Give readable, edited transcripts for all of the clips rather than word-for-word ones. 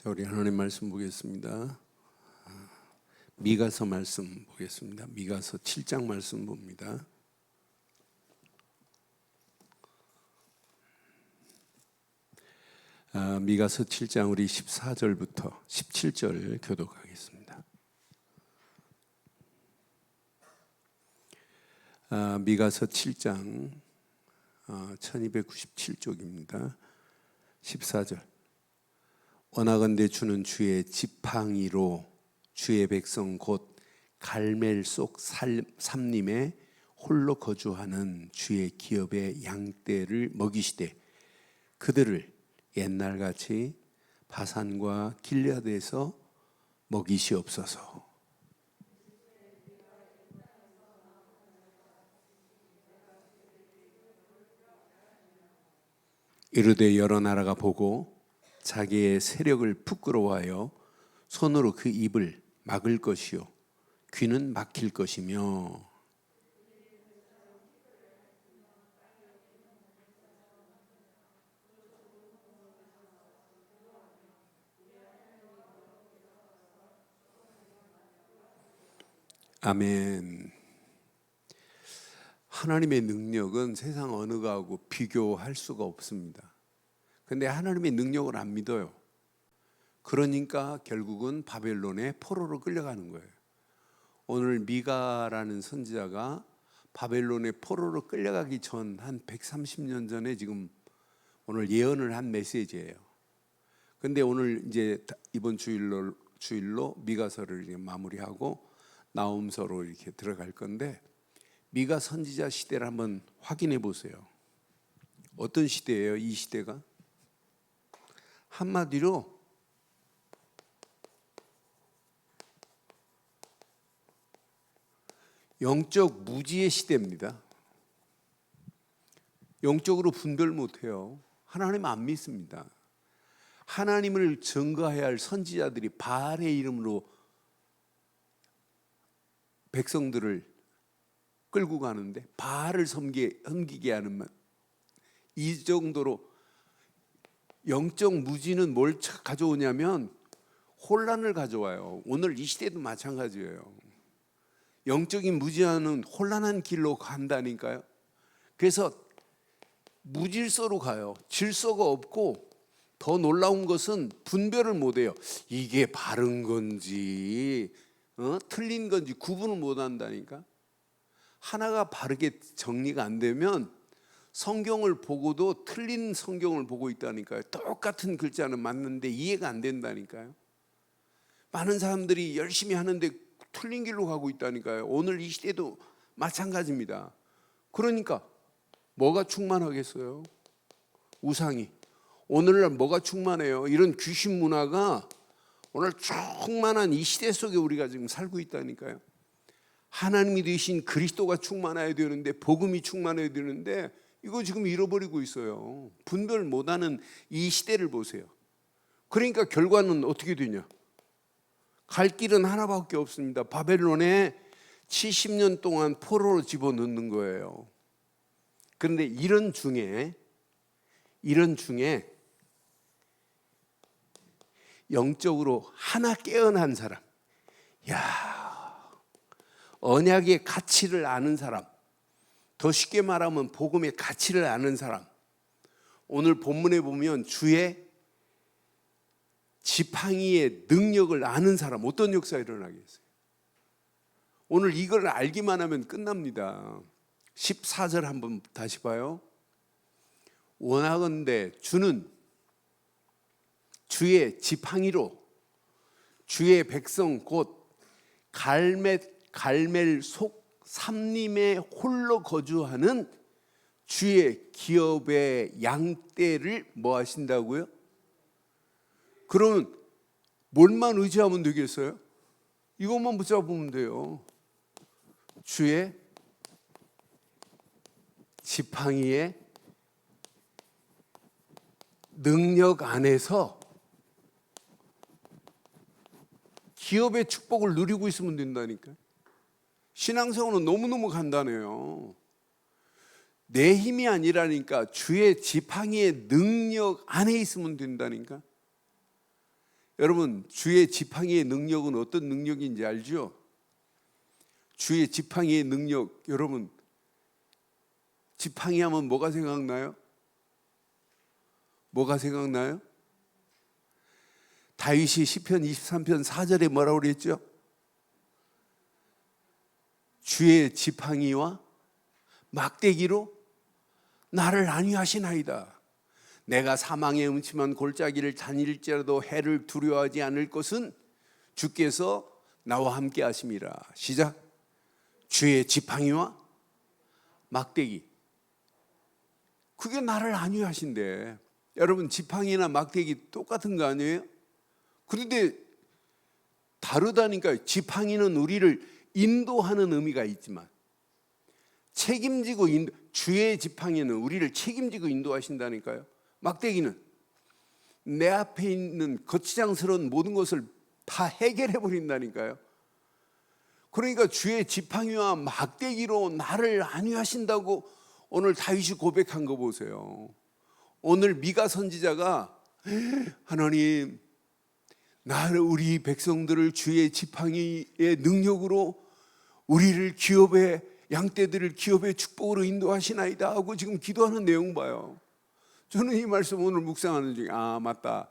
자, 우리 하나님 말씀 보겠습니다. 미가서 말씀 보겠습니다. 미가서 7장 말씀 봅니다. 미가서 7장 우리 14절부터 17절 교독하겠습니다. 미가서 7장 1297쪽입니다. 14절. 원하건대 주는 주의 지팡이로 주의 백성 곧 갈멜 속 삼림에 홀로 거주하는 주의 기업의 양떼를 먹이시되 그들을 옛날같이 바산과 길앗에서 먹이시옵소서. 이르되 여러 나라가 보고 자기의 세력을 부끄러워하여 손으로 그 입을 막을 것이요 귀는 막힐 것이며 아멘. 하나님의 능력은 세상 어느 거하고 비교할 수가 없습니다. 근데 하나님의 능력을 안 믿어요. 그러니까 결국은 바벨론의 포로로 끌려가는 거예요. 오늘 미가라는 선지자가 바벨론의 포로로 끌려가기 전 한 130년 전에 지금 오늘 예언을 한 메시지예요. 근데 오늘 이제 이번 주일로 미가서를 이제 마무리하고 나홈서로 이렇게 들어갈 건데, 미가 선지자 시대를 한번 확인해 보세요. 어떤 시대예요? 이 시대가 한마디로 영적 무지의 시대입니다. 영적으로 분별 못해요. 하나님 안 믿습니다. 하나님을 증거해야 할 선지자들이 바알의 이름으로 백성들을 끌고 가는데 바알을 섬기게 하는 이 정도로 영적 무지는 뭘 가져오냐면 혼란을 가져와요. 오늘 이 시대도 마찬가지예요. 영적인 무지와는 혼란한 길로 간다니까요. 그래서 무질서로 가요. 질서가 없고 더 놀라운 것은 분별을 못해요. 이게 바른 건지 틀린 건지 구분을 못한다니까. 하나가 바르게 정리가 안 되면 성경을 보고도 틀린 성경을 보고 있다니까요. 똑같은 글자는 맞는데 이해가 안 된다니까요. 많은 사람들이 열심히 하는데 틀린 길로 가고 있다니까요. 오늘 이 시대도 마찬가지입니다. 그러니까 뭐가 충만하겠어요? 우상이. 오늘날 뭐가 충만해요? 이런 귀신 문화가 오늘 충만한 이 시대 속에 우리가 지금 살고 있다니까요. 하나님이 되신 그리스도가 충만해야 되는데, 복음이 충만해야 되는데 이거 지금 잃어버리고 있어요. 분별 못하는 이 시대를 보세요. 그러니까 결과는 어떻게 되냐? 갈 길은 하나밖에 없습니다. 바벨론에 70년 동안 포로로 집어넣는 거예요. 그런데 이런 중에 영적으로 하나 깨어난 사람, 언약의 가치를 아는 사람, 더 쉽게 말하면 복음의 가치를 아는 사람, 오늘 본문에 보면 주의 지팡이의 능력을 아는 사람, 어떤 역사가 일어나겠어요? 오늘 이걸 알기만 하면 끝납니다. 14절 한번 다시 봐요. 원하건대 주는 주의 지팡이로 주의 백성 곧 갈멜 속 삼림에 홀로 거주하는 주의 기업의 양떼를 뭐 하신다고요? 그러면 뭘만 의지하면 되겠어요? 이것만 붙잡으면 돼요. 주의 지팡이의 능력 안에서 기업의 축복을 누리고 있으면 된다니까요. 신앙생활은 너무너무 간단해요. 내 힘이 아니라니까 주의 지팡이의 능력 안에 있으면 된다니까. 여러분, 주의 지팡이의 능력은 어떤 능력인지 알죠? 주의 지팡이의 능력, 여러분, 지팡이 하면 뭐가 생각나요? 뭐가 생각나요? 다윗이 시편 23편 4절에 뭐라고 그랬죠? 주의 지팡이와 막대기로 나를 안위하시나이다. 내가 사망의 음침한 골짜기를 다닐지라도 해를 두려워하지 않을 것은 주께서 나와 함께 하심이라. 시작. 주의 지팡이와 막대기, 그게 나를 안위하신대. 여러분, 지팡이나 막대기 똑같은 거 아니에요? 그런데 다르다니까요. 지팡이는 우리를 인도하는 의미가 있지만 책임지고 주의 지팡이는 우리를 책임지고 인도하신다니까요. 막대기는 내 앞에 있는 거치장스러운 모든 것을 다 해결해 버린다니까요. 그러니까 주의 지팡이와 막대기로 나를 안위하신다고 오늘 다윗이 고백한 거 보세요. 오늘 미가 선지자가 하나님, 우리 백성들을 주의 지팡이의 능력으로 우리를 기업의 양떼들을 기업의 축복으로 인도하시나이다 하고 지금 기도하는 내용 봐요. 저는 이 말씀 오늘 묵상하는 중에 맞다.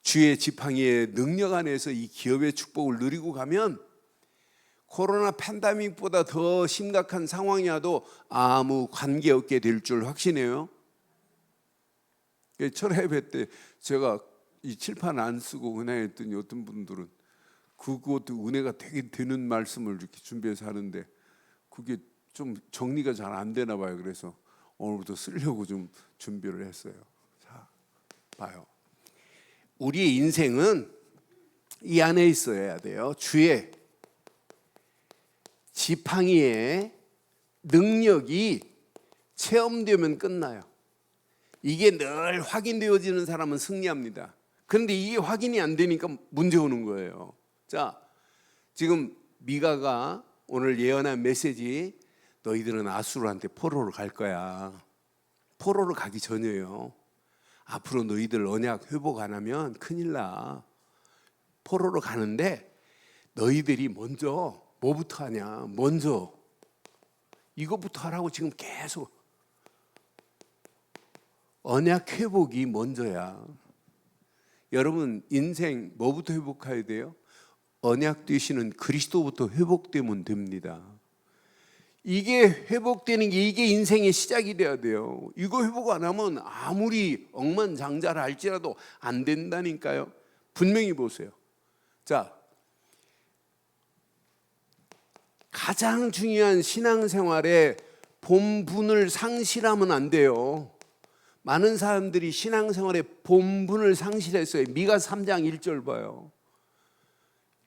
주의 지팡이의 능력 안에서 이 기업의 축복을 누리고 가면 코로나 팬데믹보다 더 심각한 상황이라도 아무 관계없게 될 줄 확신해요. 철회배 때 제가 이 칠판 안 쓰고 은혜했더니 어떤 분들은 그것도 은혜가 되게 되는 말씀을 이렇게 준비해서 하는데 그게 좀 정리가 잘 안 되나 봐요. 그래서 오늘부터 쓰려고 좀 준비를 했어요. 자, 봐요. 우리의 인생은 이 안에 있어야 돼요. 주의 지팡이의 능력이 체험되면 끝나요. 이게 늘 확인되어지는 사람은 승리합니다. 그런데 이게 확인이 안 되니까 문제 오는 거예요. 자, 지금 미가가 오늘 예언한 메시지, 너희들은 아수르한테 포로로 갈 거야. 포로로 가기 전이에요. 앞으로 너희들 언약 회복 안 하면 큰일 나. 포로로 가는데 너희들이 먼저 뭐부터 하냐? 먼저 이것부터 하라고 지금 계속. 언약 회복이 먼저야. 여러분, 인생 뭐부터 회복해야 돼요? 언약 되시는 그리스도부터 회복되면 됩니다. 이게 회복되는 게 이게 인생의 시작이 돼야 돼요. 이거 회복 안 하면 아무리 억만장자라 할지라도 안 된다니까요. 분명히 보세요. 자, 가장 중요한 신앙생활에 본분을 상실하면 안 돼요. 많은 사람들이 신앙생활의 본분을 상실했어요. 미가 3장 1절 봐요.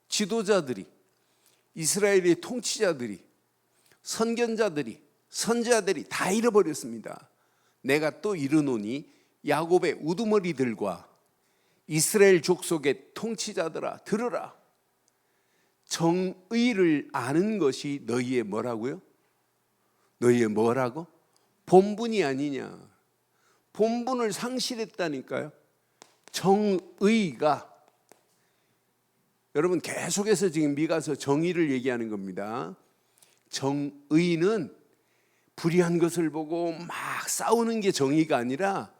지도자들이, 이스라엘의 통치자들이, 선견자들이, 선지자들이 다 잃어버렸습니다. 내가 또 이르노니 야곱의 우두머리들과 이스라엘 족속의 통치자들아, 들으라. 정의를 아는 것이 너희의 뭐라고요? 너희의 뭐라고? 본분이 아니냐. 본분을 상실했다니까요. 정의가, 여러분 계속해서 지금 미가서 정의를 얘기하는 겁니다. 정의는 불의한 것을 보고 막 싸우는 게 정의가 아니라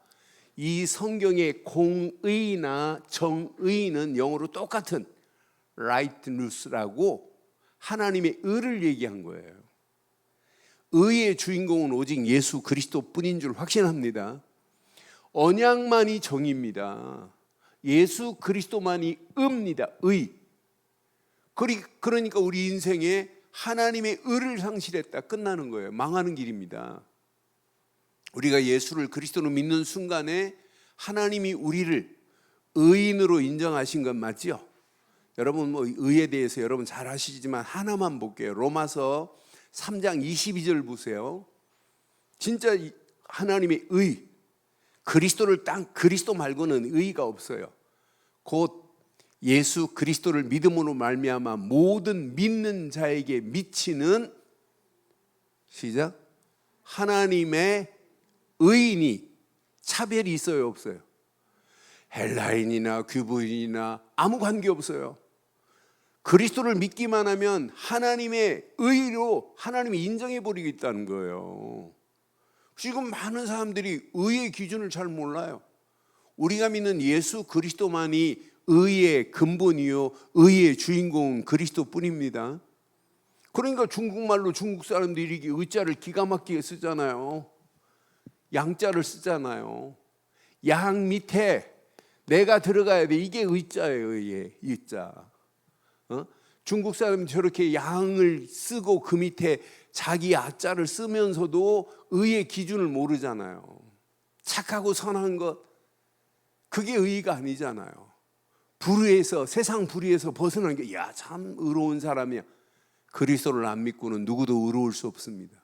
이 성경의 공의나 정의는 영어로 똑같은 rightness라고 하나님의 의를 얘기한 거예요. 의의 주인공은 오직 예수 그리스도뿐인 줄 확신합니다. 언약만이 정의입니다. 예수 그리스도만이 의입니다. 의. 그러니까 우리 인생에 하나님의 의를 상실했다 끝나는 거예요. 망하는 길입니다. 우리가 예수를 그리스도로 믿는 순간에 하나님이 우리를 의인으로 인정하신 건 맞죠? 여러분 뭐 의에 대해서 여러분 잘 아시지만 하나만 볼게요. 로마서 3장 22절 보세요. 진짜 하나님의 의, 그리스도 말고는 의가 없어요. 곧 예수 그리스도를 믿음으로 말미암아 모든 믿는 자에게 미치는, 시작, 하나님의 의인이 차별이 있어요, 없어요? 헬라인이나 귀부인이나 아무 관계 없어요. 그리스도를 믿기만 하면 하나님의 의로 하나님이 인정해 버리겠다는 거예요. 지금 많은 사람들이 의의 기준을 잘 몰라요. 우리가 믿는 예수 그리스도만이 의의 근본이요 의의 주인공은 그리스도뿐입니다. 그러니까 중국말로 중국 사람들이 의자를 기가 막히게 쓰잖아요. 양자를 쓰잖아요. 양 밑에 내가 들어가야 돼. 이게 의자예요. 의자. 중국 사람이 저렇게 양을 쓰고 그 밑에 자기 아자를 쓰면서도 의의 기준을 모르잖아요. 착하고 선한 것, 그게 의의가 아니잖아요. 불의에서, 세상 불의에서 벗어난 게, 야, 참 의로운 사람이야. 그리스도를 안 믿고는 누구도 의로울 수 없습니다.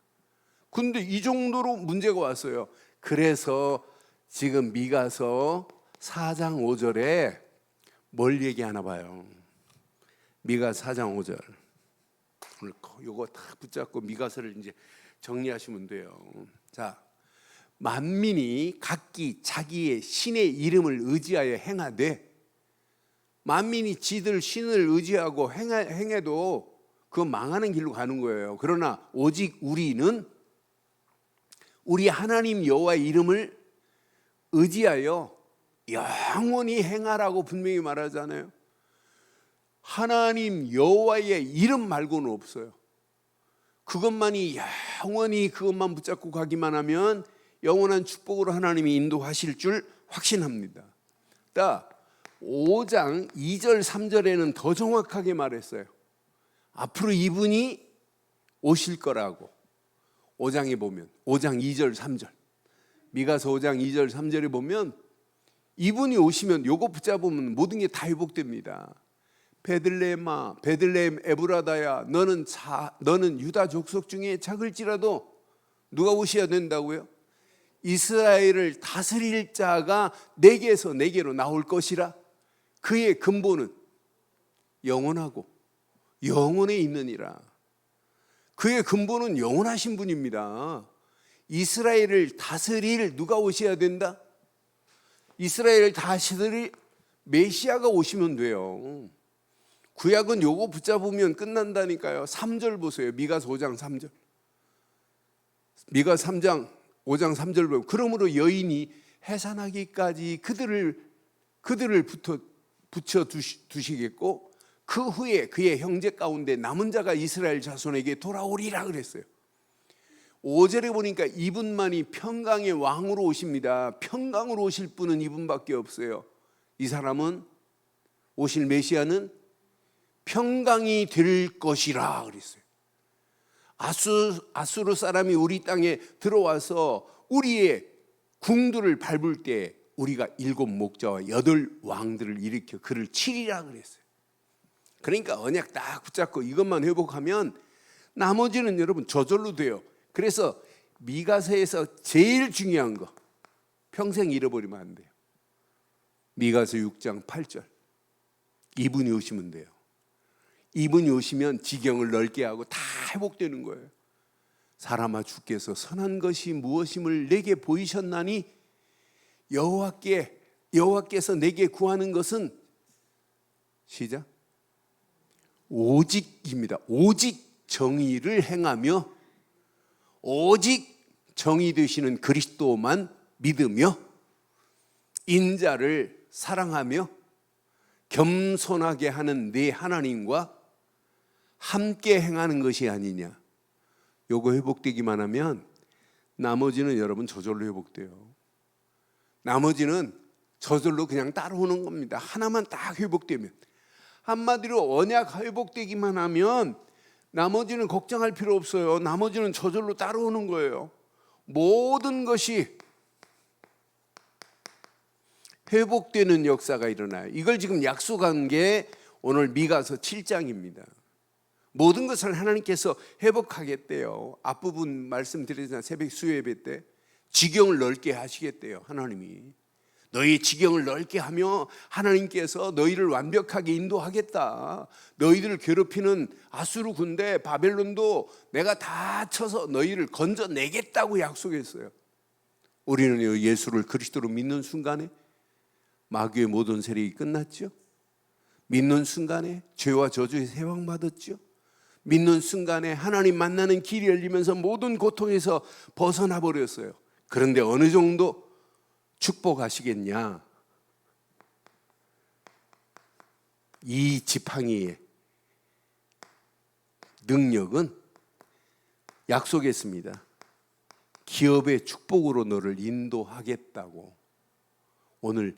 근데 이 정도로 문제가 왔어요. 그래서 지금 미가서 4장 5절에 뭘 얘기하나 봐요. 미가 4장 5절. 오늘 요거 다 붙잡고 미가서를 이제 정리하시면 돼요. 자, 만민이 각기 자기의 신의 이름을 의지하여 행하되, 만민이 지들 신을 의지하고 행해도 그건 망하는 길로 가는 거예요. 그러나 오직 우리는 우리 하나님 여호와의 이름을 의지하여 영원히 행하라고 분명히 말하잖아요. 하나님 여호와의 이름 말고는 없어요. 그것만이 영원히 그것만 붙잡고 가기만 하면 영원한 축복으로 하나님이 인도하실 줄 확신합니다. 5장 2절 3절에는 더 정확하게 말했어요. 앞으로 이분이 오실 거라고. 5장에 보면 5장 2절 3절 미가서 5장 2절 3절에 보면 이분이 오시면 요거 붙잡으면 모든 게 다 회복됩니다. 베들레헴아 베들레헴 에브라다야 너는 유다 족속 중에 작을지라도 누가 오셔야 된다고요? 이스라엘을 다스릴 자가 내게서 내게로 나올 것이라. 그의 근본은 영원하고 영원에 있느니라. 그의 근본은 영원하신 분입니다. 이스라엘을 다스릴 누가 오셔야 된다? 이스라엘을 다스릴 메시아가 오시면 돼요. 구약은 요거 붙잡으면 끝난다니까요. 3절 보세요. 미가서 5장 3절. 미가 3장 5장 3절 보면 그러므로 여인이 해산하기까지 그들을 붙여 두시겠고 그 후에 그의 형제 가운데 남은 자가 이스라엘 자손에게 돌아오리라 그랬어요. 5절에 보니까 이분만이 평강의 왕으로 오십니다. 평강으로 오실 분은 이분밖에 없어요. 이 사람은 오실 메시아는 평강이 될 것이라 그랬어요. 아수르 사람이 우리 땅에 들어와서 우리의 궁들을 밟을 때 우리가 7 목자와 8 왕들을 일으켜 그를 치리라 그랬어요. 그러니까 언약 딱 붙잡고 이것만 회복하면 나머지는 여러분 저절로 돼요. 그래서 미가서에서 제일 중요한 거 평생 잃어버리면 안 돼요. 미가서 6장 8절 이분이 오시면 돼요. 이분이 오시면 지경을 넓게 하고 다 회복되는 거예요. 사람아 주께서 선한 것이 무엇임을 내게 보이셨나니 여호와께서 내게 구하는 것은 시작 오직입니다. 오직 정의를 행하며 오직 정의 되시는 그리스도만 믿으며 인자를 사랑하며 겸손하게 하는 네 하나님과 함께 행하는 것이 아니냐. 요거 회복되기만 하면 나머지는 여러분 저절로 회복돼요. 나머지는 저절로 그냥 따라오는 겁니다. 하나만 딱 회복되면. 한마디로 언약 회복되기만 하면 나머지는 걱정할 필요 없어요. 나머지는 저절로 따라오는 거예요. 모든 것이 회복되는 역사가 일어나요. 이걸 지금 약속한 게 오늘 미가서 7장입니다. 모든 것을 하나님께서 회복하겠대요. 앞부분 말씀드리잖아요. 새벽 수요예배 때 지경을 넓게 하시겠대요. 하나님이 너희 지경을 넓게 하며 하나님께서 너희를 완벽하게 인도하겠다. 너희들을 괴롭히는 아수르 군대 바벨론도 내가 다 쳐서 너희를 건져내겠다고 약속했어요. 우리는 예수를 그리스도로 믿는 순간에 마귀의 모든 세력이 끝났죠. 믿는 순간에 죄와 저주에서 해방받았죠. 믿는 순간에 하나님 만나는 길이 열리면서 모든 고통에서 벗어나 버렸어요. 그런데 어느 정도 축복하시겠냐? 이 지팡이의 능력은 약속했습니다. 기업의 축복으로 너를 인도하겠다고. 오늘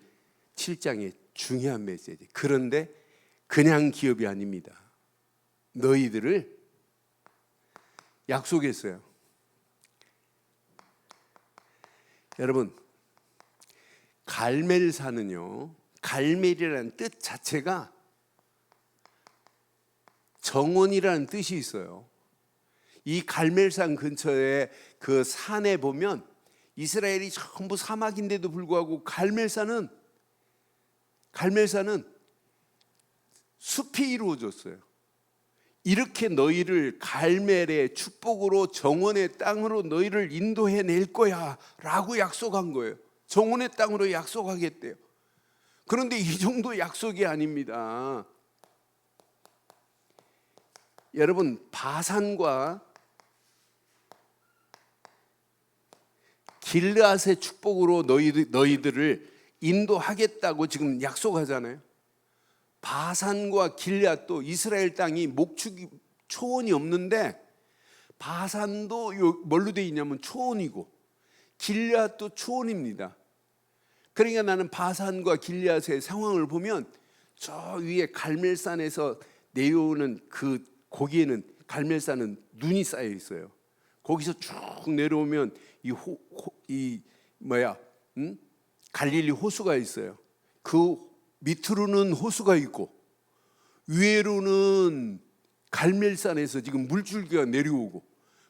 7장의 중요한 메시지. 그런데 그냥 기업이 아닙니다. 너희들을 약속했어요. 여러분, 갈멜산은요, 갈멜이라는 뜻 자체가 정원이라는 뜻이 있어요. 이 갈멜산 근처에 그 산에 보면 이스라엘이 전부 사막인데도 불구하고 갈멜산은 숲이 이루어졌어요. 이렇게 너희를 갈멜의 축복으로 정원의 땅으로 너희를 인도해낼 거야 라고 약속한 거예요. 정원의 땅으로 약속하겠대요. 그런데 이 정도 약속이 아닙니다. 여러분, 바산과 길르앗의 축복으로 너희들을 인도하겠다고 지금 약속하잖아요. 바산과 길르앗도 이스라엘 땅이 목축이 초원이 없는데, 바산도 뭘로 돼 있냐면 초원이고 길르앗도 초원입니다. 그러니까 나는 바산과 길르앗의 상황을 보면 저 위에 갈멜산에서 내려오는 그 거기에는 갈멜산은 눈이 쌓여 있어요. 거기서 쭉 내려오면 갈릴리 호수가 있어요. 그 밑으로는 호수가 있고 위에로는 갈멜산에서 지금 물줄기가 내려오고,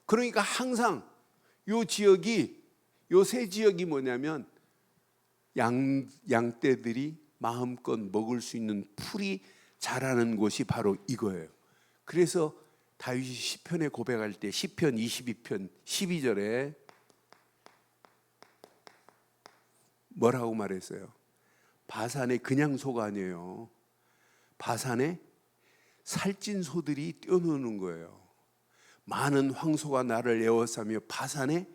그러니까 항상 요 세 지역이 뭐냐면 양떼들이 마음껏 먹을 수 있는 풀이 자라는 곳이 바로 이거예요. 그래서 다윗이 시편에 고백할 때 시편 22편 12절에 뭐라고 말했어요? 바산에 그냥 소가 아니에요. 바산에 살찐 소들이 뛰어노는 거예요. 많은 황소가 나를 에워싸며 바산에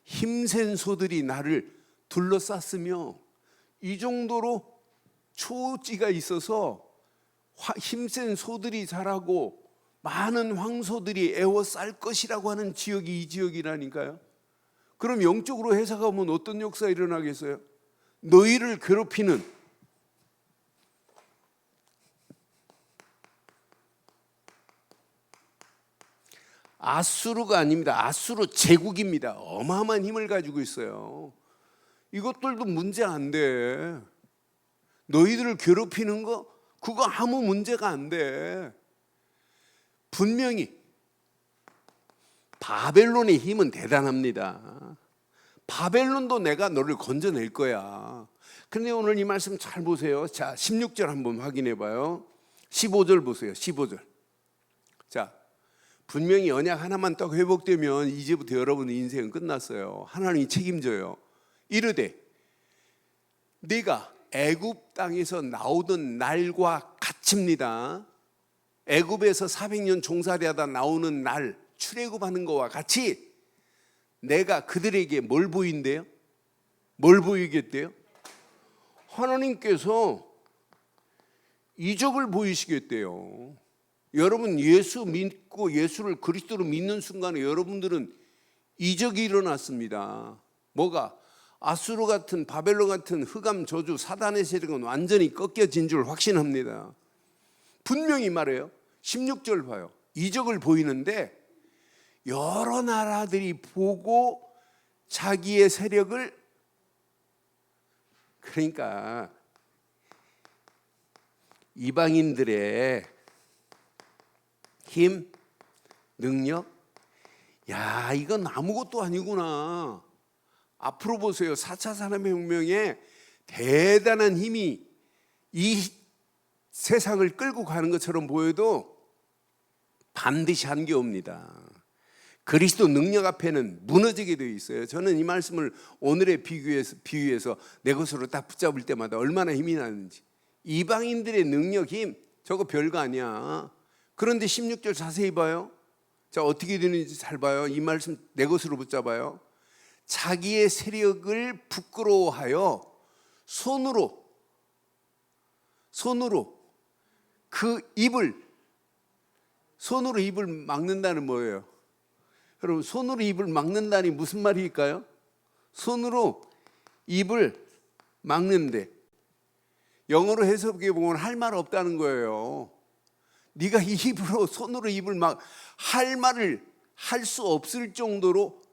힘센 소들이 나를 둘러쌌으며, 이 정도로 초지가 있어서 힘센 소들이 자라고 많은 황소들이 에워쌀 것이라고 하는 지역이 이 지역이라니까요. 그럼 영적으로 해석하면 어떤 역사가 일어나겠어요? 너희를 괴롭히는 아수르가 아닙니다. 아수르 제국입니다. 어마어마한 힘을 가지고 있어요. 이것들도 문제 안 돼. 너희들을 괴롭히는 거 그거 아무 문제가 안 돼. 분명히 바벨론의 힘은 대단합니다. 바벨론도 내가 너를 건져낼 거야. 그런데 오늘 이 말씀 잘 보세요. 자, 16절 한번 확인해 봐요. 15절 보세요. 15절. 자, 분명히 언약 하나만 딱 회복되면 이제부터 여러분의 인생은 끝났어요. 하나님이 책임져요. 이르되 네가 애굽 땅에서 나오던 날과 같습니다. 애굽에서 400년 종살이하다 나오는 날, 출애굽하는 거와 같이 내가 그들에게 뭘 보인대요? 뭘 보이겠대요? 하나님께서 이적을 보이시겠대요. 여러분, 예수 믿고 예수를 그리스도로 믿는 순간에 여러분들은 이적이 일어났습니다. 뭐가? 아수르 같은 바벨론 같은 흑암 저주 사단의 세력은 완전히 꺾여진 줄 확신합니다. 분명히 말해요. 16절 봐요. 이적을 보이는데 여러 나라들이 보고 자기의 세력을, 그러니까 이방인들의 힘, 능력, 야, 이건 아무것도 아니구나. 앞으로 보세요. 4차 산업혁명에 대단한 힘이 이 세상을 끌고 가는 것처럼 보여도 반드시 한계 옵니다. 그리스도 능력 앞에는 무너지게 되어 있어요. 저는 이 말씀을 오늘의 비유해서 내 것으로 딱 붙잡을 때마다 얼마나 힘이 나는지. 이방인들의 능력, 힘, 저거 별거 아니야. 그런데 16절 자세히 봐요. 자, 어떻게 되는지 잘 봐요. 이 말씀 내 것으로 붙잡아요. 자기의 세력을 부끄러워하여 손으로 그 손으로 입을 막는다는 뭐예요? 여러분, 손으로 입을 막는다니 무슨 말일까요? 손으로 입을 막는데, 영어로 해석해 보면 할 말 없다는 거예요. 네가 입으로 손으로 입을 막 할 말을 할 수 없을 정도로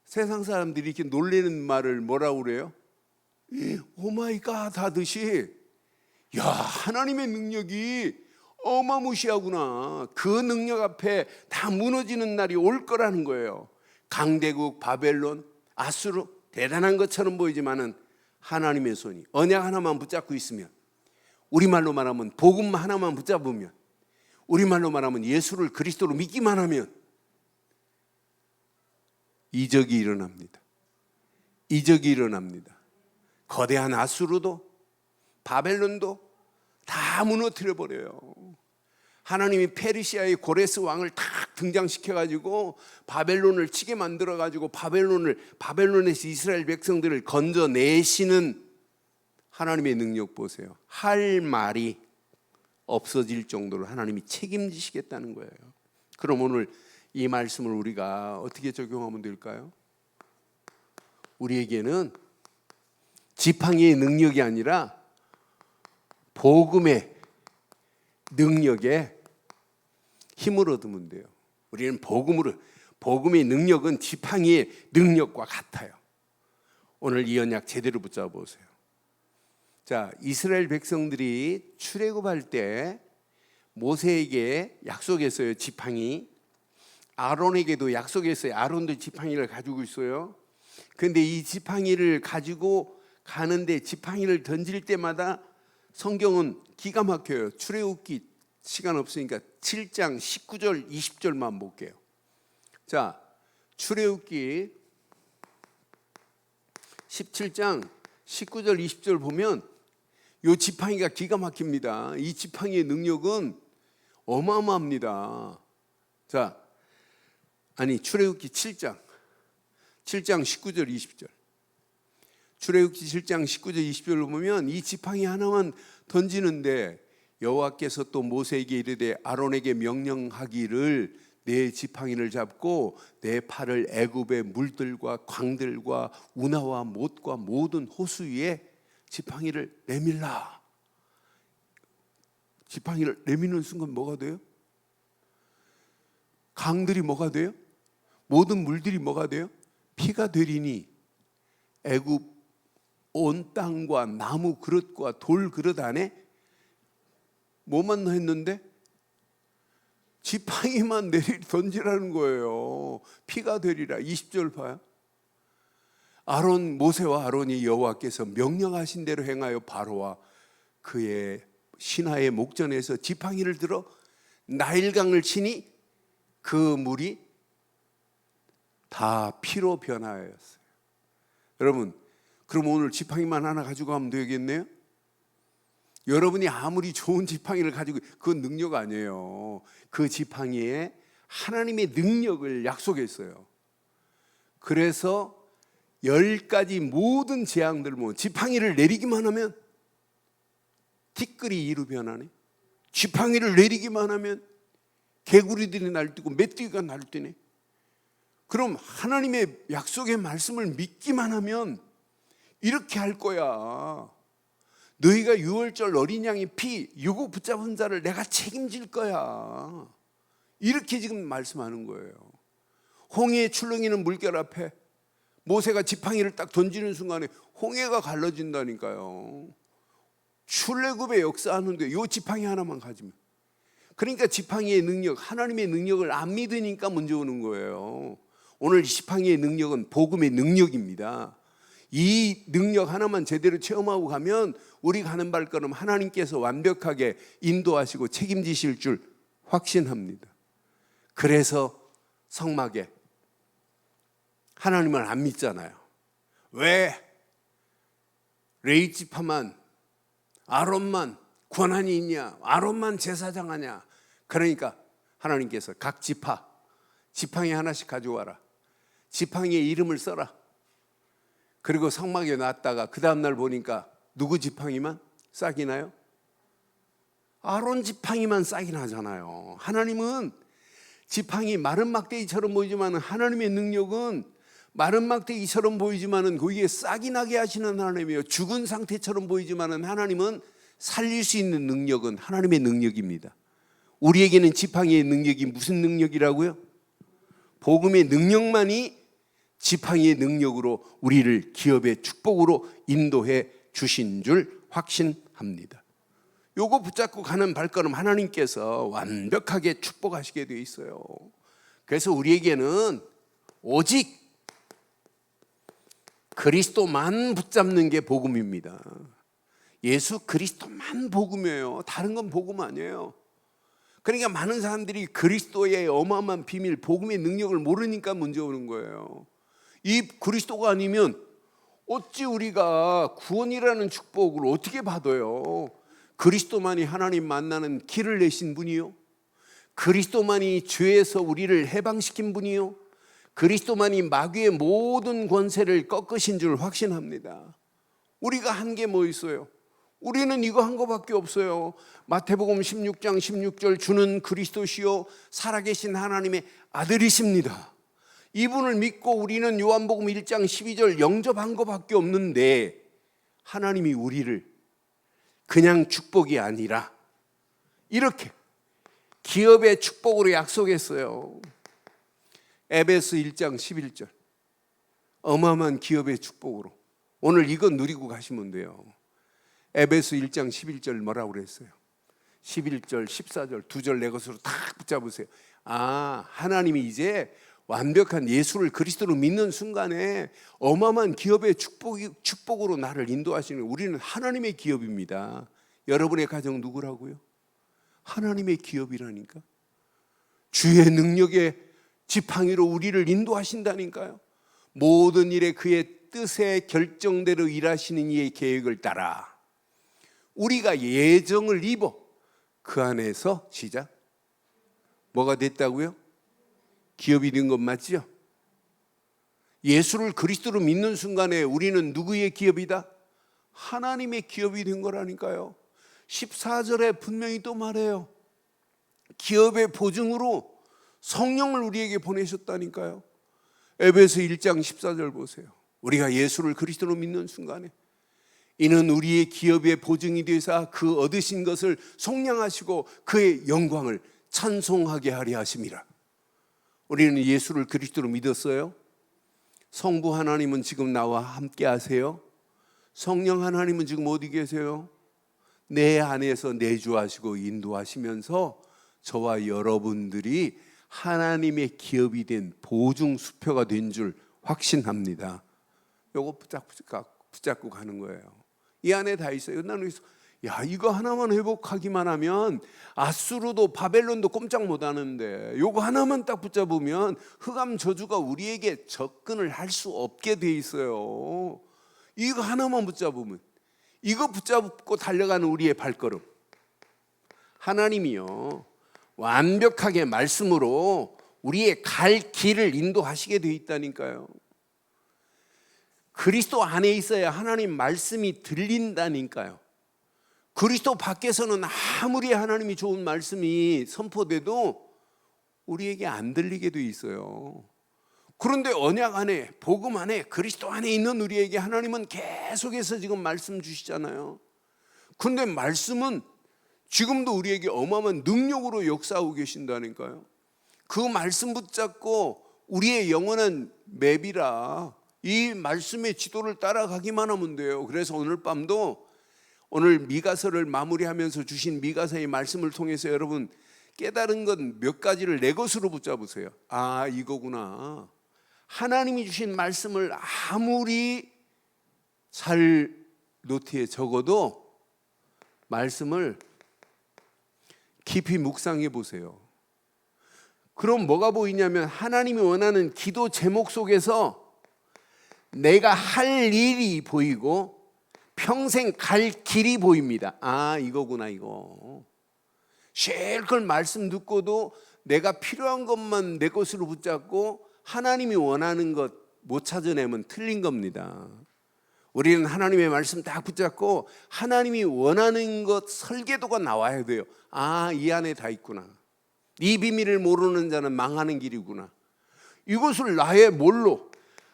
세상 사람들이 이렇게 놀라는 말을 뭐라고 그래요? 오 마이 갓 하듯이, 야, 하나님의 능력이 어마무시하구나. 그 능력 앞에 다 무너지는 날이 올 거라는 거예요. 강대국 바벨론, 아수르, 대단한 것처럼 보이지만은 하나님의 손이 언약 하나만 붙잡고 있으면, 우리말로 말하면 복음 하나만 붙잡으면, 우리말로 말하면 예수를 그리스도로 믿기만 하면 이적이 일어납니다. 이적이 일어납니다. 거대한 아수르도 바벨론도 다 무너뜨려 버려요. 하나님이 페르시아의 고레스 왕을 딱 등장시켜가지고 바벨론을 치게 만들어가지고 바벨론에서 이스라엘 백성들을 건져내시는 하나님의 능력 보세요. 할 말이 없어질 정도로 하나님이 책임지시겠다는 거예요. 그럼 오늘 이 말씀을 우리가 어떻게 적용하면 될까요? 우리에게는 지팡이의 능력이 아니라 복음의 능력에 힘을 얻으면 돼요. 우리는 복음의 능력은 지팡이의 능력과 같아요. 오늘 이 언약 제대로 붙잡아 보세요. 자, 이스라엘 백성들이 출애굽할 때 모세에게 약속했어요. 지팡이. 아론에게도 약속했어요. 아론도 지팡이를 가지고 있어요. 그런데 이 지팡이를 가지고 가는데 지팡이를 던질 때마다 성경은 기가 막혀요. 출애굽기 시간 없으니까 7장 19절 20절만 볼게요. 자, 출애굽기 17장 19절 20절 보면 이 지팡이가 기가 막힙니다. 이 지팡이의 능력은 어마어마합니다. 자, 출애굽기 7장 19절 20절. 출애굽기 7장 19절 20절로 보면 이 지팡이 하나만 던지는데 여호와께서 또 모세에게 이르되 아론에게 명령하기를 내 지팡이를 잡고 내 팔을 애굽의 물들과 광들과 운하와 못과 모든 호수 위에 지팡이를 내밀라. 지팡이를 내미는 순간 뭐가 돼요? 강들이 뭐가 돼요? 모든 물들이 뭐가 돼요? 피가 되리니 애굽 온 땅과 나무 그릇과 돌 그릇 안에 뭐만 했는데 지팡이만 던지라는 거예요. 피가 되리라. 20절 봐요. 모세와 아론이 여호와께서 명령하신 대로 행하여 바로와 그의 신하의 목전에서 지팡이를 들어 나일강을 치니 그 물이 다 피로 변하였어요. 여러분, 그럼 오늘 지팡이만 하나 가지고 가면 되겠네요? 여러분이 아무리 좋은 지팡이를 가지고, 그건 능력 아니에요. 그 지팡이에 하나님의 능력을 약속했어요. 그래서 10가지 모든 재앙들, 지팡이를 내리기만 하면 티끌이 이로 변하네. 지팡이를 내리기만 하면 개구리들이 날뛰고 메뚜기가 날뛰네. 그럼 하나님의 약속의 말씀을 믿기만 하면 이렇게 할 거야. 너희가 유월절 어린 양의 피 유고 붙잡은 자를 내가 책임질 거야. 이렇게 지금 말씀하는 거예요. 홍해에 출렁이는 물결 앞에 모세가 지팡이를 딱 던지는 순간에 홍해가 갈라진다니까요. 출애굽의 역사하는데 이 지팡이 하나만 가지면, 그러니까 지팡이의 능력, 하나님의 능력을 안 믿으니까 문제 오는 거예요. 오늘 지팡이의 능력은 복음의 능력입니다. 이 능력 하나만 제대로 체험하고 가면 우리 가는 발걸음 하나님께서 완벽하게 인도하시고 책임지실 줄 확신합니다. 그래서 성막에 하나님을 안 믿잖아요. 왜 레위 지파만, 아론만 권한이 있냐? 아론만 제사장 하냐? 그러니까 하나님께서 각 지팡이 하나씩 가져와라. 지팡이에 이름을 써라. 그리고 성막에 놨다가 그 다음날 보니까 누구 지팡이만 싹이 나요? 아론 지팡이만 싹이 나잖아요. 하나님은 지팡이 마른 막대기처럼 보이지만 하나님의 능력은 마른 막대기처럼 보이지만 거기에 싹이 나게 하시는 하나님이에요. 죽은 상태처럼 보이지만 하나님은 살릴 수 있는 능력은 하나님의 능력입니다. 우리에게는 지팡이의 능력이 무슨 능력이라고요? 복음의 능력만이 지팡이의 능력으로 우리를 기업의 축복으로 인도해 주신 줄 확신합니다. 요거 붙잡고 가는 발걸음 하나님께서 완벽하게 축복하시게 되어 있어요. 그래서 우리에게는 오직 그리스도만 붙잡는 게 복음입니다. 예수 그리스도만 복음이에요. 다른 건 복음 아니에요. 그러니까 많은 사람들이 그리스도의 어마어마한 비밀, 복음의 능력을 모르니까 문제 오는 거예요. 이 그리스도가 아니면 어찌 우리가 구원이라는 축복을 어떻게 받아요? 그리스도만이 하나님 만나는 길을 내신 분이요, 그리스도만이 죄에서 우리를 해방시킨 분이요, 그리스도만이 마귀의 모든 권세를 꺾으신 줄 확신합니다. 우리가 한 게 뭐 있어요? 우리는 이거 한 거밖에 없어요. 마태복음 16장 16절, 주는 그리스도시요 살아계신 하나님의 아들이십니다. 이분을 믿고 우리는 요한복음 1장 12절 영접한 거밖에 없는데, 하나님이 우리를 그냥 축복이 아니라 이렇게 기업의 축복으로 약속했어요. 에베소 1장 11절, 어마어마한 기업의 축복으로 오늘 이거 누리고 가시면 돼요. 에베소 1장 11절 뭐라고 그랬어요? 11절 14절 두 절 내 것으로 다 붙잡으세요. 하나님이 이제 완벽한 예수를 그리스도로 믿는 순간에 어마어마한 기업의 축복으로 나를 인도하시는, 우리는 하나님의 기업입니다. 여러분의 가정 누구라고요? 하나님의 기업이라니까. 주의 능력의 지팡이로 우리를 인도하신다니까요. 모든 일에 그의 뜻의 결정대로 일하시는 이의 계획을 따라 우리가 예정을 입어 그 안에서 시작 뭐가 됐다고요? 기업이 된 건 맞죠? 예수를 그리스도로 믿는 순간에 우리는 누구의 기업이다? 하나님의 기업이 된 거라니까요. 14절에 분명히 또 말해요. 기업의 보증으로 성령을 우리에게 보내셨다니까요. 에베소 1장 14절 보세요. 우리가 예수를 그리스도로 믿는 순간에 이는 우리의 기업의 보증이 되사 그 얻으신 것을 속량하시고 그의 영광을 찬송하게 하려 하심이라. 우리는 예수를 그리스도로 믿었어요. 성부 하나님은 지금 나와 함께 하세요. 성령 하나님은 지금 어디 계세요? 내 안에서 내주하시고 인도하시면서 저와 여러분들이 하나님의 기업이 된 보증 수표가 된 줄 확신합니다. 요거 붙잡고 가는 거예요. 이 안에 다 있어요. 나는 이거 하나만 회복하기만 하면 아수르도 바벨론도 꼼짝 못 하는데, 요거 하나만 딱 붙잡으면 흑암 저주가 우리에게 접근을 할 수 없게 돼 있어요. 이거 하나만 붙잡으면, 이거 붙잡고 달려가는 우리의 발걸음, 하나님이요 완벽하게 말씀으로 우리의 갈 길을 인도하시게 돼 있다니까요. 그리스도 안에 있어야 하나님 말씀이 들린다니까요. 그리스도 밖에서는 아무리 하나님이 좋은 말씀이 선포돼도 우리에게 안 들리게 돼 있어요. 그런데 언약 안에, 복음 안에, 그리스도 안에 있는 우리에게 하나님은 계속해서 지금 말씀 주시잖아요. 그런데 말씀은 지금도 우리에게 어마어마한 능력으로 역사하고 계신다니까요. 그 말씀 붙잡고 우리의 영원한 맵이라 이 말씀의 지도를 따라가기만 하면 돼요. 그래서 오늘 밤도 오늘 미가서를 마무리하면서 주신 미가서의 말씀을 통해서 여러분 깨달은 건 몇 가지를 내 것으로 붙잡으세요. 이거구나. 하나님이 주신 말씀을 아무리 잘 노트에 적어도 말씀을 깊이 묵상해 보세요. 그럼 뭐가 보이냐면 하나님이 원하는 기도 제목 속에서 내가 할 일이 보이고 평생 갈 길이 보입니다. 아, 이거구나 이거. 실컷 말씀 듣고도 내가 필요한 것만 내 것으로 붙잡고 하나님이 원하는 것 못 찾아내면 틀린 겁니다. 우리는 하나님의 말씀 딱 붙잡고 하나님이 원하는 것 설계도가 나와야 돼요. 아, 이 안에 다 있구나. 이 비밀을 모르는 자는 망하는 길이구나. 이것을 나의 뭘로?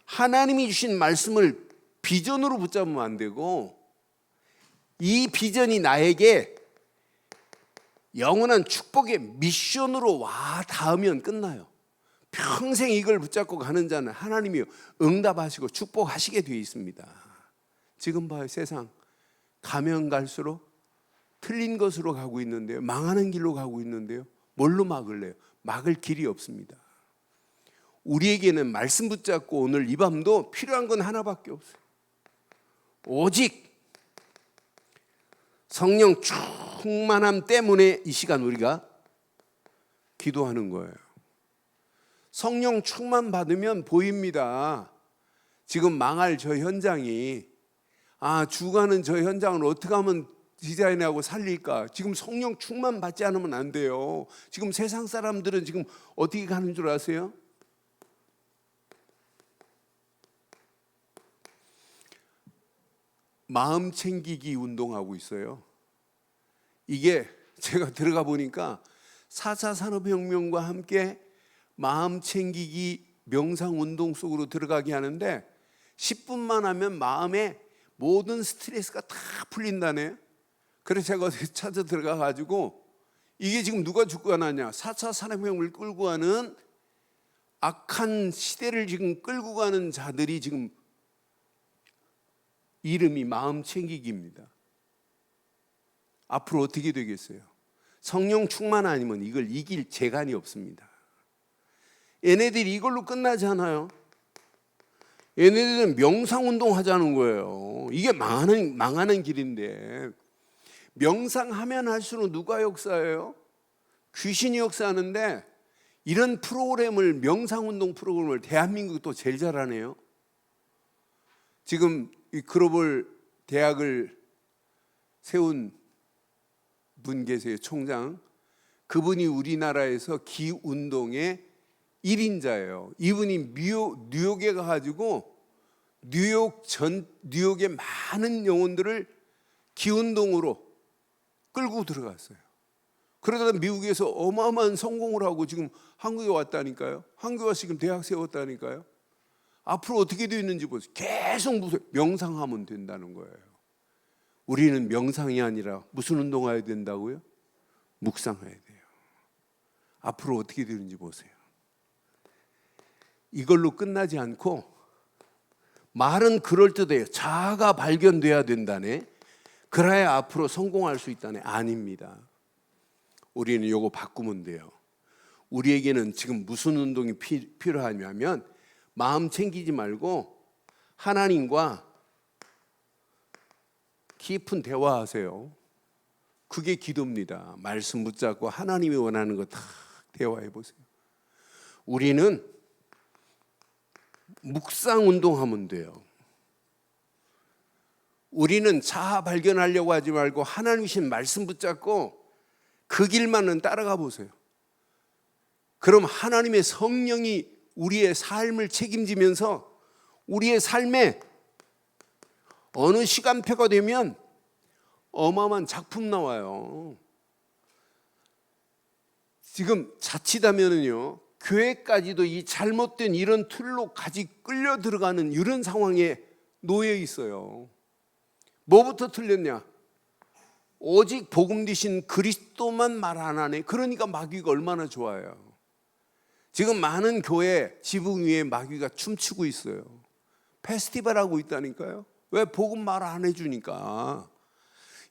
하나님이 주신 말씀을 비전으로 붙잡으면 안 되고 이 비전이 나에게 영원한 축복의 미션으로 와 닿으면 끝나요. 평생 이걸 붙잡고 가는 자는 하나님이 응답하시고 축복하시게 되어 있습니다. 지금 봐요. 세상 가면 갈수록 틀린 것으로 가고 있는데요. 망하는 길로 가고 있는데요. 뭘로 막을래요? 막을 길이 없습니다. 우리에게는 말씀 붙잡고 오늘 이 밤도 필요한 건 하나밖에 없어요. 오직 성령 충만함 때문에 이 시간 우리가 기도하는 거예요. 성령 충만 받으면 보입니다. 지금 망할 저 현장이 죽어가는 저 현장을 어떻게 하면 디자인하고 살릴까? 지금 성령 충만 받지 않으면 안 돼요. 지금 세상 사람들은 지금 어떻게 가는 줄 아세요? 마음 챙기기 운동하고 있어요. 이게 제가 들어가 보니까 4차 산업혁명과 함께 마음 챙기기 명상 운동 속으로 들어가게 하는데 10분만 하면 마음에 모든 스트레스가 다 풀린다네요. 그래서 제가 찾아 들어가 가지고 이게 지금 누가 주관하냐? 4차 산업혁명을 끌고 가는 악한 시대를 지금 끌고 가는 자들이 지금 이름이 마음 챙기기입니다. 앞으로 어떻게 되겠어요? 성령 충만 아니면 이걸 이길 재간이 없습니다. 얘네들이 이걸로 끝나지 않아요. 얘네들은 명상운동 하자는 거예요. 이게 망하는 길인데 명상하면 할수록 누가 역사해요? 귀신이 역사하는데 이런 프로그램을 명상운동 프로그램을 대한민국도 제일 잘하네요. 지금 이 글로벌 대학을 세운 분 계세요. 총장. 그분이 우리나라에서 기운동의 1인자예요. 이분이 뉴욕에 가가지고 뉴욕의 많은 영혼들을 기운동으로 끌고 들어갔어요. 그러다가 미국에서 어마어마한 성공을 하고 지금 한국에 왔다니까요. 한국에 와서 지금 대학 세웠다니까요. 앞으로 어떻게 되어 있는지 보세요. 계속 명상하면 된다는 거예요. 우리는 명상이 아니라 무슨 운동해야 된다고요? 묵상해야 돼요. 앞으로 어떻게 되는지 보세요. 이걸로 끝나지 않고 말은 그럴듯해요. 자아가 발견돼야 된다네. 그래야 앞으로 성공할 수 있다네. 아닙니다. 우리는 이거 바꾸면 돼요. 우리에게는 지금 무슨 운동이 필요하냐면 마음 챙기지 말고 하나님과 깊은 대화하세요. 그게 기도입니다. 말씀 붙잡고 하나님이 원하는 거 다 대화해 보세요. 우리는 묵상 운동하면 돼요. 우리는 자아 발견하려고 하지 말고 하나님 주신 말씀 붙잡고 그 길만은 따라가 보세요. 그럼 하나님의 성령이 우리의 삶을 책임지면서 우리의 삶에 어느 시간표가 되면 어마어마한 작품 나와요. 지금 자칫하면은요, 교회까지도 이 잘못된 이런 틀로 같이 끌려 들어가는 이런 상황에 놓여 있어요. 뭐부터 틀렸냐? 오직 복음 되신 그리스도만 말 안 하네. 그러니까 마귀가 얼마나 좋아요. 지금 많은 교회 지붕 위에 마귀가 춤추고 있어요. 페스티벌 하고 있다니까요. 왜? 복음 말 안 해주니까.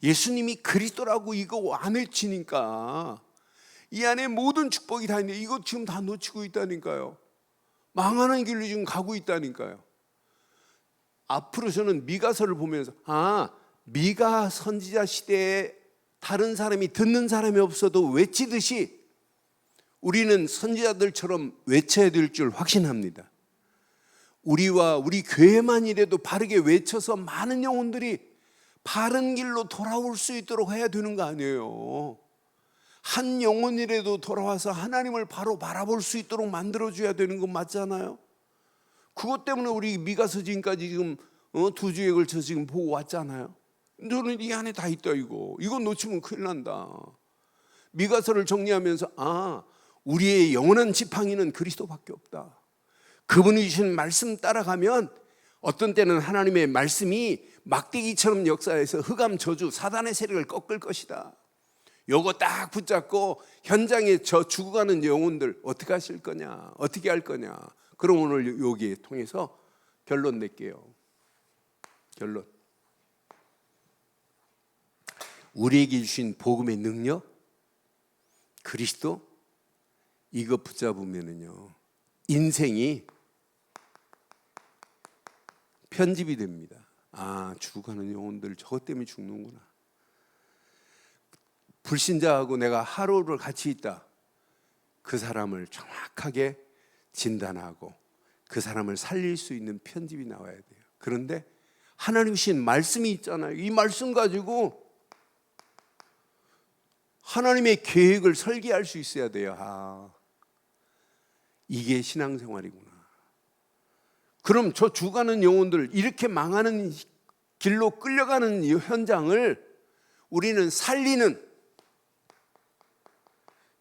예수님이 그리스도라고 이거 안 외치니까. 이 안에 모든 축복이 다 있는데 이거 지금 다 놓치고 있다니까요. 망하는 길로 지금 가고 있다니까요. 앞으로 저는 미가서를 보면서 미가 선지자 시대에 다른 사람이 듣는 사람이 없어도 외치듯이 우리는 선지자들처럼 외쳐야 될 줄 확신합니다. 우리와 우리 교회만이라도 바르게 외쳐서 많은 영혼들이 바른 길로 돌아올 수 있도록 해야 되는 거 아니에요. 한 영혼이라도 돌아와서 하나님을 바로 바라볼 수 있도록 만들어줘야 되는 건 맞잖아요. 그것 때문에 우리 미가서 지금까지 지금 2주에 걸쳐 지금 보고 왔잖아요. 저는 이 안에 다 있다 이거 놓치면 큰일 난다. 미가서를 정리하면서 우리의 영원한 지팡이는 그리스도밖에 없다. 그분이 주신 말씀 따라가면 어떤 때는 하나님의 말씀이 막대기처럼 역사해서 흑암 저주 사단의 세력을 꺾을 것이다. 요거 딱 붙잡고 현장에 저 죽어가는 영혼들 어떻게 하실 거냐, 어떻게 할 거냐. 그럼 오늘 여기에 통해서 결론 낼게요. 결론. 우리에게 주신 복음의 능력, 그리스도, 이거 붙잡으면은요 인생이 편집이 됩니다. 죽어가는 영혼들 저것 때문에 죽는구나. 불신자하고 내가 하루를 같이 있다. 그 사람을 정확하게 진단하고 그 사람을 살릴 수 있는 편집이 나와야 돼요. 그런데 하나님 주신 말씀이 있잖아요. 이 말씀 가지고 하나님의 계획을 설계할 수 있어야 돼요. 이게 신앙생활이구나. 그럼 저 죽어가는 영혼들 이렇게 망하는 길로 끌려가는 이 현장을 우리는 살리는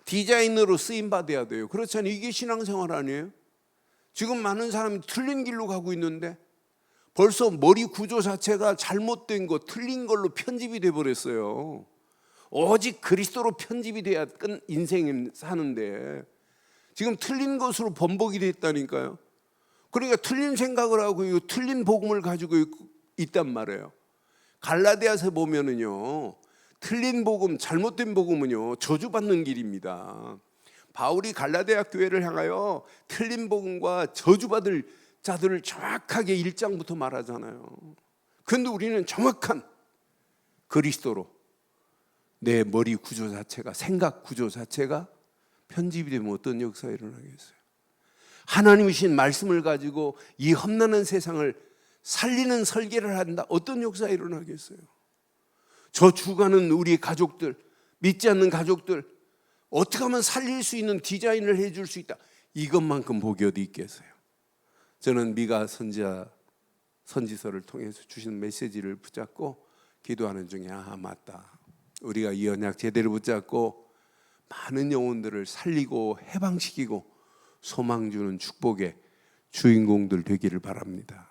디자이너로 쓰임받아야 돼요. 그렇잖아요. 이게 신앙생활 아니에요? 지금 많은 사람이 틀린 길로 가고 있는데 벌써 머리 구조 자체가 잘못된 거, 틀린 걸로 편집이 돼버렸어요. 오직 그리스도로 편집이 돼야 인생 사는데 지금 틀린 것으로 번복이 됐다니까요. 그러니까 틀린 생각을 하고 틀린 복음을 가지고 있단 말이에요. 갈라디아서 보면은요, 틀린 복음, 잘못된 복음은요 저주받는 길입니다. 바울이 갈라디아 교회를 향하여 틀린 복음과 저주받을 자들을 정확하게 1장부터 말하잖아요. 그런데 우리는 정확한 그리스도로 내 머리 구조 자체가, 생각 구조 자체가 편집이 되면 어떤 역사가 일어나겠어요? 하나님이신 말씀을 가지고 이 험난한 세상을 살리는 설계를 한다. 어떤 역사가 일어나겠어요? 저 죽어가는 우리 가족들, 믿지 않는 가족들 어떻게 하면 살릴 수 있는 디자인을 해줄 수 있다. 이것만큼 복이 어디 있겠어요? 저는 미가 선지서를 통해서 주신 메시지를 붙잡고 기도하는 중에 맞다. 우리가 이 언약 제대로 붙잡고 많은 영혼들을 살리고 해방시키고 소망 주는 축복의 주인공들 되기를 바랍니다.